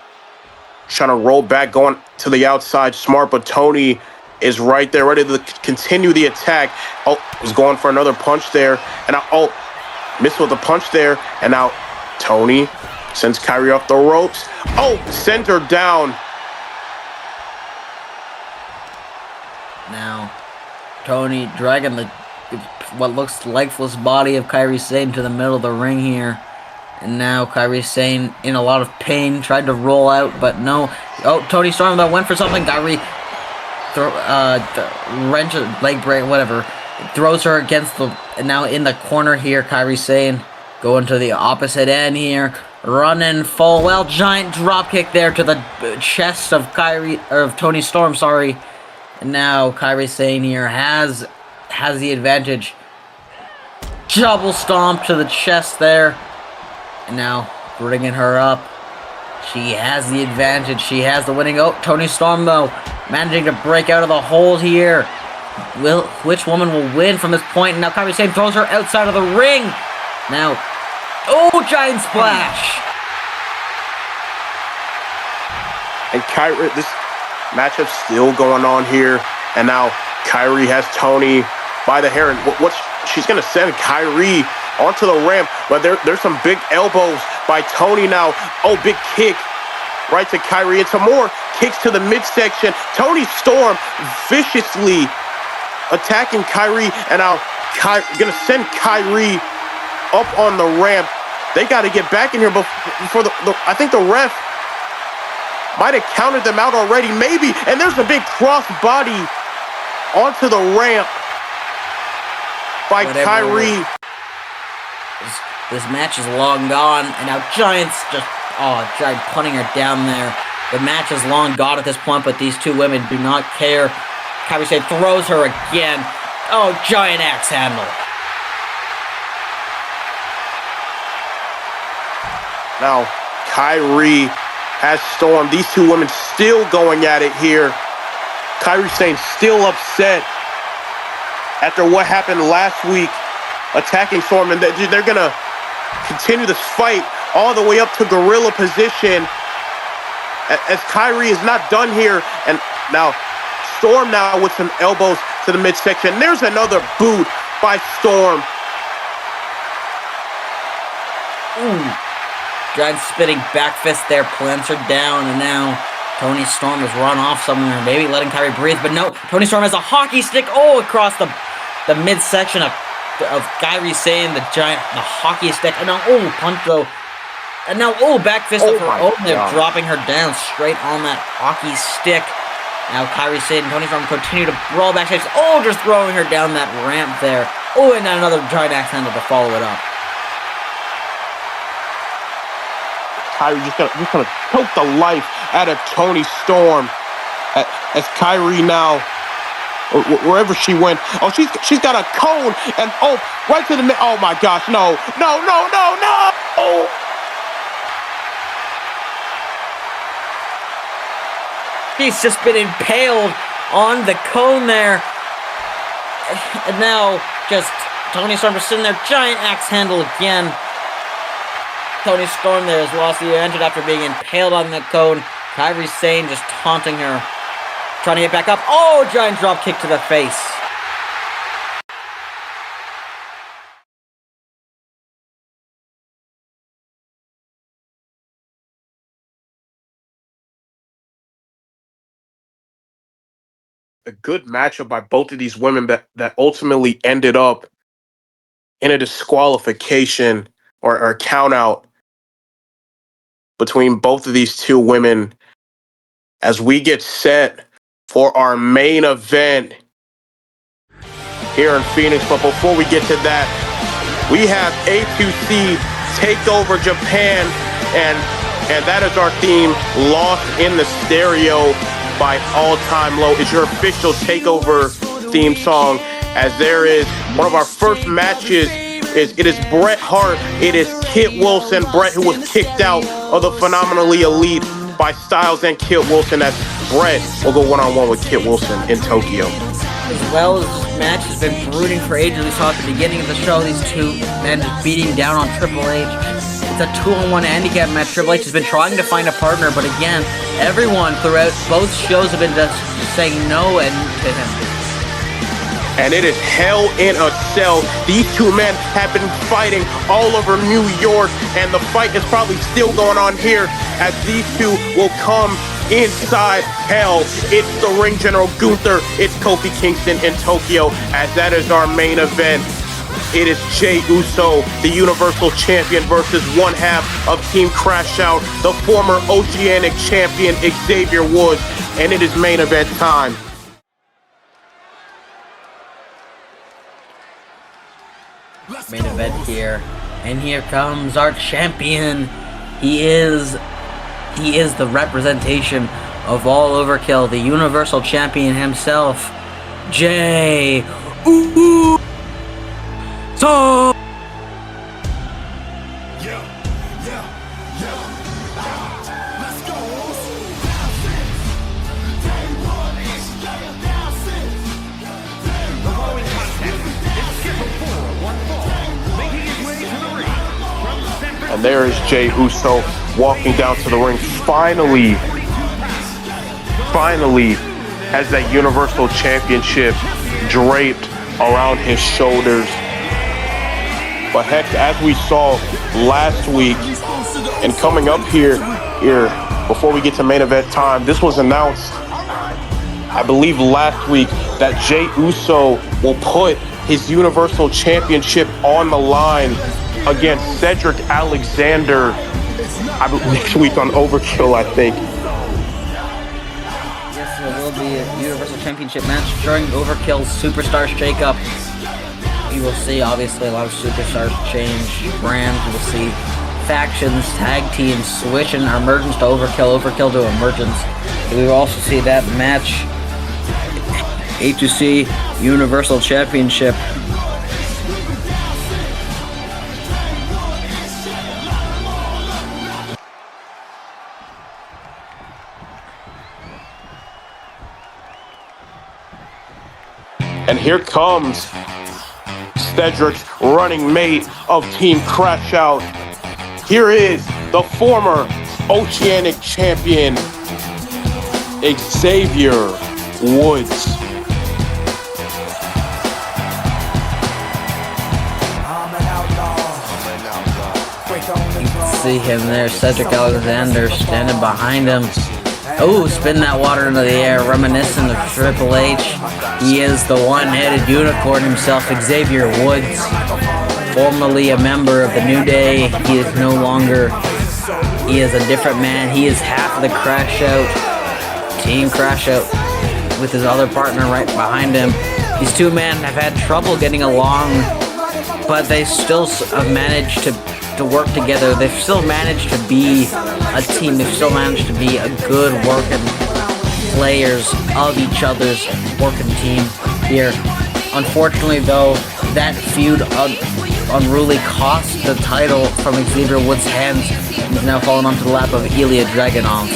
trying to roll back, going to the outside. Smart, but Toni is right there, ready to continue the attack. Oh, was going for another punch there. And now, oh, missed with a punch there. And now Toni sends Kairi off the ropes. Oh, sends her down. Now, Toni dragging the what looks lifeless body of Kairi Sane to the middle of the ring here. And now Kairi Sane in a lot of pain, tried to roll out, but no. Oh, Toni Storm though went for something. Kairi wrench, leg break, whatever. Throws her against the, and now in the corner here, Kairi Sane going to the opposite end here, running full well, giant drop kick there to the chest of Toni Storm, sorry. And now Kairi Sane here has the advantage. Double stomp to the chest there. And now bringing her up. She has the advantage. She has the winning. Oh, Toni Storm though managing to break out of the hold here. Which woman will win from this point? And now Kairi Sane throws her outside of the ring. Now, oh, giant splash. And Kairi, this matchup's still going on here. And now Kairi has Toni by the hair. And she's going to send Kairi onto the ramp. But there's some big elbows by Toni now. Oh, big kick right to Kairi. And some more kicks to the midsection. Toni Storm viciously attacking Kairi. And now going to send Kairi up on the ramp. They got to get back in here before I think the ref might have counted them out already, maybe. And there's a big cross body onto the ramp by Kairi. This match is long gone, and now Giant punting her down there. The match is long gone at this point, but these two women do not care. Kairi Sane throws her again. Oh, giant axe handle. Now, Kairi has Storm. These two women still going at it here. Kairi Sane still upset after what happened last week, attacking Storm, and they're going to continue this fight all the way up to gorilla position as Kairi is not done here. And now, Storm now with some elbows to the midsection. There's another boot by Storm. Ooh. Giant spinning back fist there, plants her down, and now Toni Storm has run off somewhere, maybe letting Kairi breathe, but no, Toni Storm has a hockey stick, across the midsection of Kairi Sane, the hockey stick, and now, punch though, and now, back fist of her own, they're dropping her down straight on that hockey stick. Now Kairi Sane and Toni Storm continue to brawl backstage, just throwing her down that ramp there, and another giant axe handle to follow it up. Kairi just gonna choke the life out of Toni Storm as Kairi now, wherever she went. She's got a cone and right to the net. Oh my gosh, no. She's just been impaled on the cone there. And now just Toni Storm just sitting there, giant axe handle again. Toni Storm there has lost the advantage after being impaled on that cone. Kairi Sane just taunting her, trying to get back up. Giant drop kick to the face. A good matchup by both of these women that ultimately ended up in a disqualification or count out between both of these two women as we get set for our main event here in Phoenix. But before we get to that, we have A2C Takeover Japan, and that is our theme, Lost in the Stereo by All Time Low. It's your official Takeover theme song, as there is one of our first matches. It is Bret Hart. It is Kit Wilson. Bret, who was kicked out of the Phenomenally Elite by Styles and Kit Wilson, as Bret will go one-on-one with Kit Wilson in Tokyo. As well as this match has been brooding for ages. We saw at the beginning of the show these two men just beating down on Triple H. It's a 2-on-1 handicap match. Triple H has been trying to find a partner, but again, everyone throughout both shows have been just saying no and to him. And it is hell in a cell. These two men have been fighting all over New York, and the fight is probably still going on here as these two will come inside hell. It's the Ring General Gunther. It's Kofi Kingston in Tokyo, as that is our main event. It is Jey Uso, the Universal Champion, versus one half of Team Crash Out, the former Oceanic Champion Xavier Woods, and it is main event time. Main event here, and here comes our champion. He is the representation of all Overkill, the Universal Champion himself, Jey Uso. And there is Jey Uso walking down to the ring. Finally has that Universal Championship draped around his shoulders. But heck, as we saw last week, and coming up here before we get to main event time, this was announced, I believe last week, that Jey Uso will put his Universal Championship on the line against Cedric Alexander, I believe next week on Overkill, I think. Yes, there will be a Universal Championship match during Overkill's Superstars Shakeup. You will see, obviously, a lot of superstars change brands. You will see factions, tag teams switching Emergence to Overkill, Overkill to Emergence. We will also see that match A2C Universal Championship. And here comes Cedric's running mate of Team Crash Out. Here is the former Oceanic champion, Xavier Woods. See him there, Cedric Alexander standing behind him. Oh, spin that water into the air, reminiscent of Triple H. He is the one-headed unicorn himself, Xavier Woods. Formerly a member of the New Day, he is no longer. He is a different man. He is half of the Crash Out, Team Crash Out, with his other partner right behind him. These two men have had trouble getting along, but they still have managed to work together. They've still managed to be a team. They've still managed to be a good working players of each other's working team here. Unfortunately, though, that feud unruly cost the title from Xavier Woods' hands and is now fallen onto the lap of Ilya Dragunov.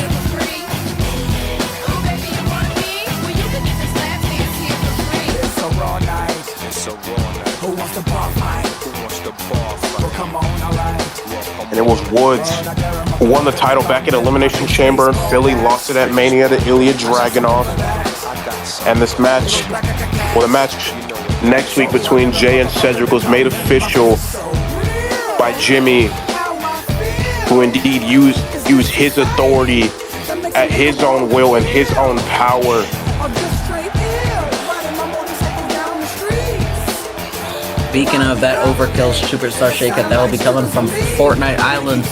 And it was Woods who won the title back at Elimination Chamber in Philly, lost it at Mania to Ilya Dragunov. And this match, well, the match next week between Jay and Cedric was made official by Jimmy, who indeed used his authority at his own will and his own power. Speaking of that Overkill Superstar Shakeup that will be coming from Fortnite Island,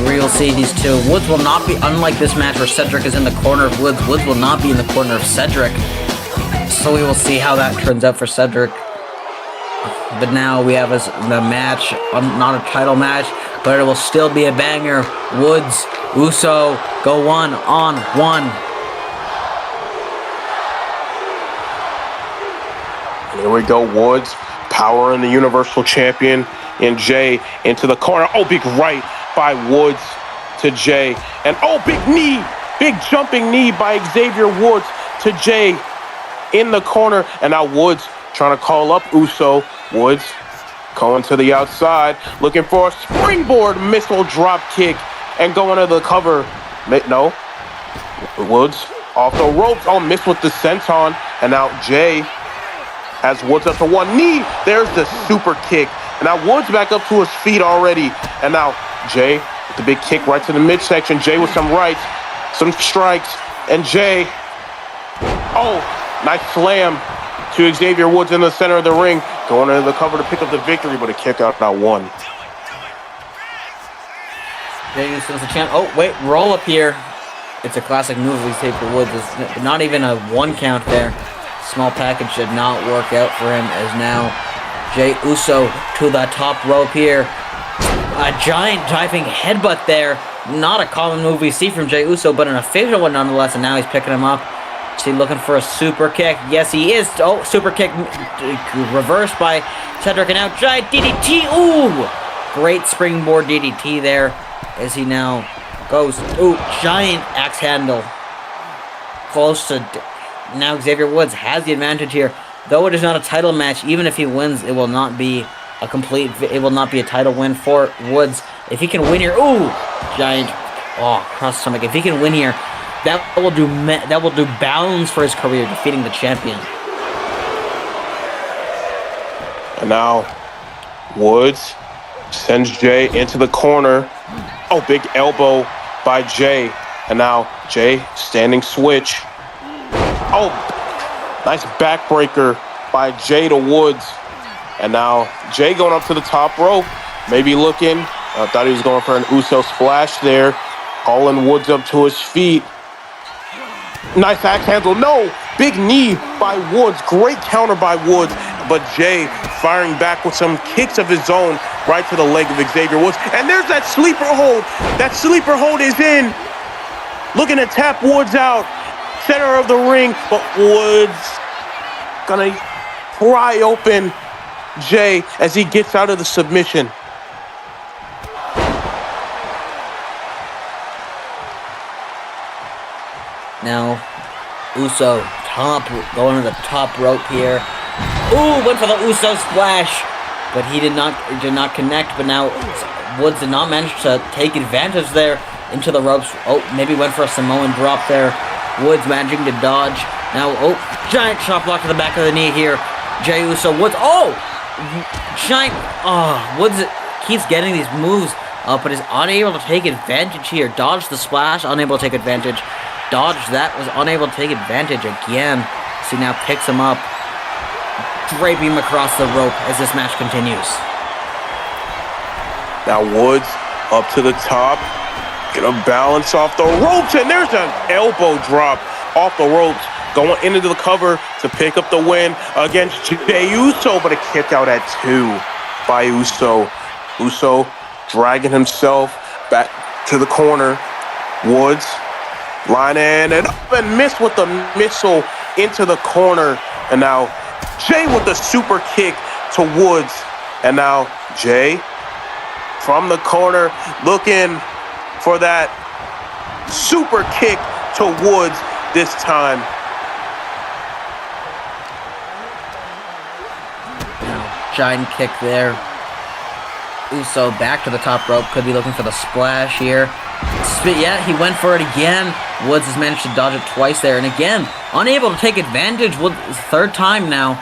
where you'll see these two. Woods will not be, unlike this match where Cedric is in the corner of Woods, Woods will not be in the corner of Cedric. So we will see how that turns out for Cedric. But now we have the match, not a title match, but it will still be a banger. Woods, Uso, go 1-on-1. Here we go, Woods. Powering the Universal Champion in Jay into the corner. Oh, big right by Woods to Jay. And oh, big knee. Big jumping knee by Xavier Woods to Jay in the corner. And now Woods trying to call up Uso. Woods going to the outside, looking for a springboard missile drop kick and going to the cover. No. Woods off the ropes. Oh, missed with the senton. And now Jay has Woods up to one knee. There's the super kick. And now Woods back up to his feet already. And now Jay with the big kick right to the midsection. Jay with some rights, some strikes. And Jay, oh, nice slam to Xavier Woods in the center of the ring. Going into the cover to pick up the victory, but a kick out, not one. Jay Uso's the champ. Oh, wait, roll up here. It's a classic move we take for Woods. It's not even a 1 count there. Small package did not work out for him, as now Jay Uso to the top rope here. A giant diving headbutt there. Not a common move we see from Jay Uso, but an official one nonetheless, and now he's picking him up. Is he looking for a super kick? Yes, he is. Oh, super kick reversed by Cedric, and now giant DDT. Ooh! Great springboard DDT there as he now goes. Ooh, giant axe handle. Close to... Now Xavier Woods has the advantage here. Though it is not a title match, even if he wins, it will not be a complete... It will not be a title win for Woods. If he can win here... Ooh! Giant... Oh, cross stomach. If he can win here, that will do bounds for his career, defeating the champion. And now Woods sends Jay into the corner. Oh, big elbow by Jay. And now Jay standing switch. Oh, nice backbreaker by Jay to Woods. And now Jay going up to the top rope. Maybe looking. I thought he was going for an Uso splash there. Calling Woods up to his feet. Nice axe handle. No! Big knee by Woods. Great counter by Woods. But Jay firing back with some kicks of his own right to the leg of Xavier Woods. And there's that sleeper hold. That sleeper hold is in. Looking to tap Woods out. Center of the ring, but Woods gonna pry open Jay as he gets out of the submission. Now, Uso going to the top rope here. Ooh, went for the Uso splash, but he did not connect. But now Woods did not manage to take advantage there into the ropes. Oh, maybe went for a Samoan drop there. Woods managing to dodge. Now, oh, giant chop block to the back of the knee here. Jey Uso, Woods, oh, giant, Woods keeps getting these moves, but is unable to take advantage here. Dodge the splash, unable to take advantage. Dodge that, was unable to take advantage again. See, now picks him up, draping him across the rope as this match continues. Now Woods up to the top, gonna balance off the ropes, and there's an elbow drop off the ropes, going into the cover to pick up the win against Jey Uso, but a kick out at 2 by Uso. Uso dragging himself back to the corner. Woods line in and up and miss with the missile into the corner. And now Jay with the super kick to Woods. And now Jay from the corner looking for that super kick to Woods this time. Now, giant kick there. Uso back to the top rope. Could be looking for the splash here. Yeah, he went for it again. Woods has managed to dodge it twice there. And again, unable to take advantage. Woods, third time now.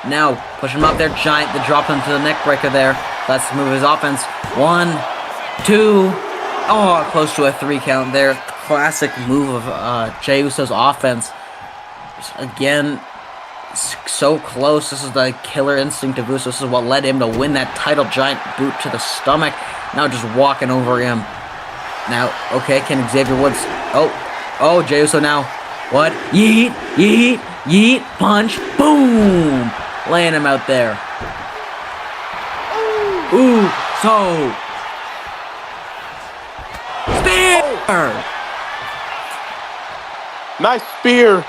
Now, push him up there. Giant, the drop into the neck breaker there. Let's move his offense. 1, 2. Oh, close to a 3 count there. Classic move of Jey Uso's offense. Again, so close. This is the killer instinct of Uso. This is what led him to win that title. Giant boot to the stomach. Now just walking over him. Now, okay, can Xavier Woods... Oh, Jey Uso now. What? Yeet, yeet, yeet, punch, boom! Laying him out there. Ooh, so... Spear! Nice spear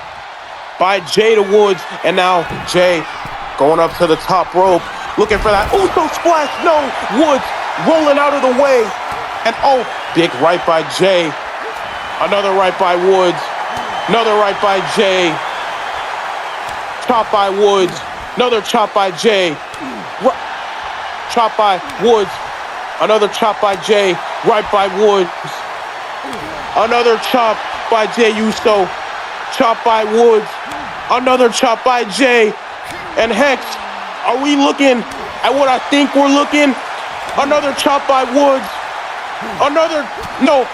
by Jay to Woods. And now Jay going up to the top rope, looking for that Uso splash. No, Woods rolling out of the way. And oh, big right by Jay. Another right by Woods. Another right by Jay. Chop by Woods. Another chop by Jay. Chop by Woods. Another chop by Jay. Right by Woods. Another chop by Jey Uso. Chop by Woods. Another chop by Jay. And Hex, are we looking at what I think we're looking? Another chop by Woods.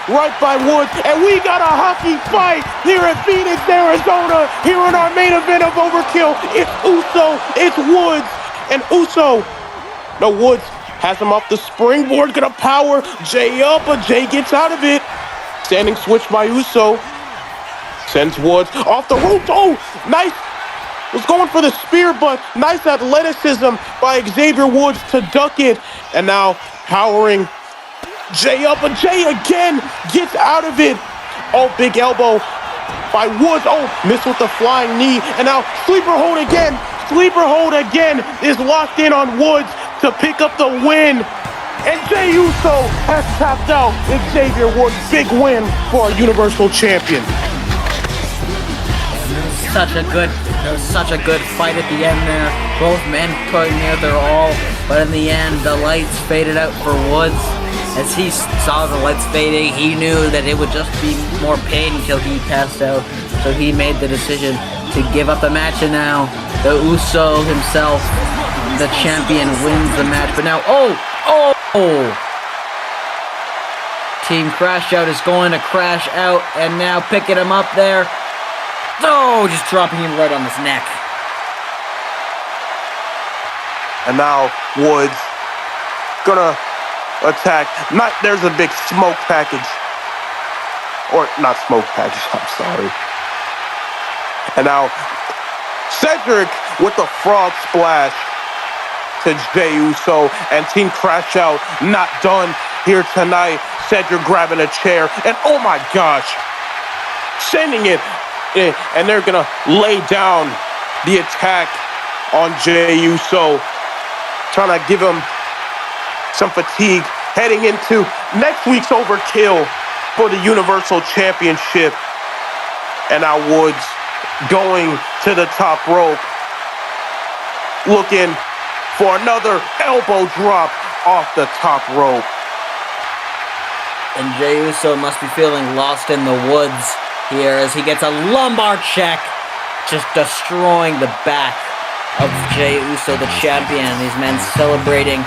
Right by Woods. And we got a hockey fight here in Phoenix, Arizona. Here in our main event of Overkill. It's Uso, it's Woods. And Uso, Woods has him off the springboard. Gonna power Jay up, but Jay gets out of it. Standing switch by Uso. Sends Woods off the ropes. Oh, nice. Was going for the spear, but nice athleticism by Xavier Woods to duck it. And now powering Jay up, but Jay again gets out of it. Oh, big elbow by Woods. Oh, missed with the flying knee. And now sleeper hold again. Sleeper hold again is locked in on Woods to pick up the win. And Jey Uso has tapped out Xavier Woods. Big win for our Universal Champion. It was such a good fight at the end there. Both men putting out their all, but in the end, the lights faded out for Woods. As he saw the lights fading, he knew that it would just be more pain until he passed out. So he made the decision to give up the match, and now the Uso himself, the champion, wins the match. But now, Team Crash Out is going to crash out, and now picking him up there. Oh, just dropping him right on his neck. And now Woods gonna attack. There's a big smoke package. Or not smoke package, I'm sorry. And now Cedric with the frog splash to Jey Uso, and Team Crash Out not done here tonight. Cedric grabbing a chair, and oh my gosh, sending it in, and they're gonna lay down the attack on Jey Uso, trying to give him some fatigue heading into next week's Overkill for the Universal Championship. And now Woods going to the top rope, looking for another elbow drop off the top rope. And Jey Uso must be feeling lost in the woods here as he gets a lumbar check, just destroying the back of Jey Uso, the champion. These men celebrating.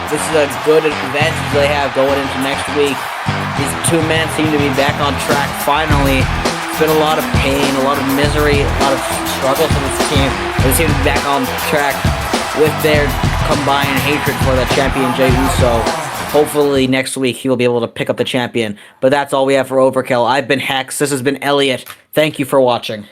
This is a good advantage they have going into next week. These two men seem to be back on track finally. It's been a lot of pain, a lot of misery, a lot of struggle for this team. They seem to be back on track with their combined hatred for the champion Jey Uso. Hopefully next week he will be able to pick up the champion. But that's all we have for Overkill. I've been Hex. This has been Elliot. Thank you for watching.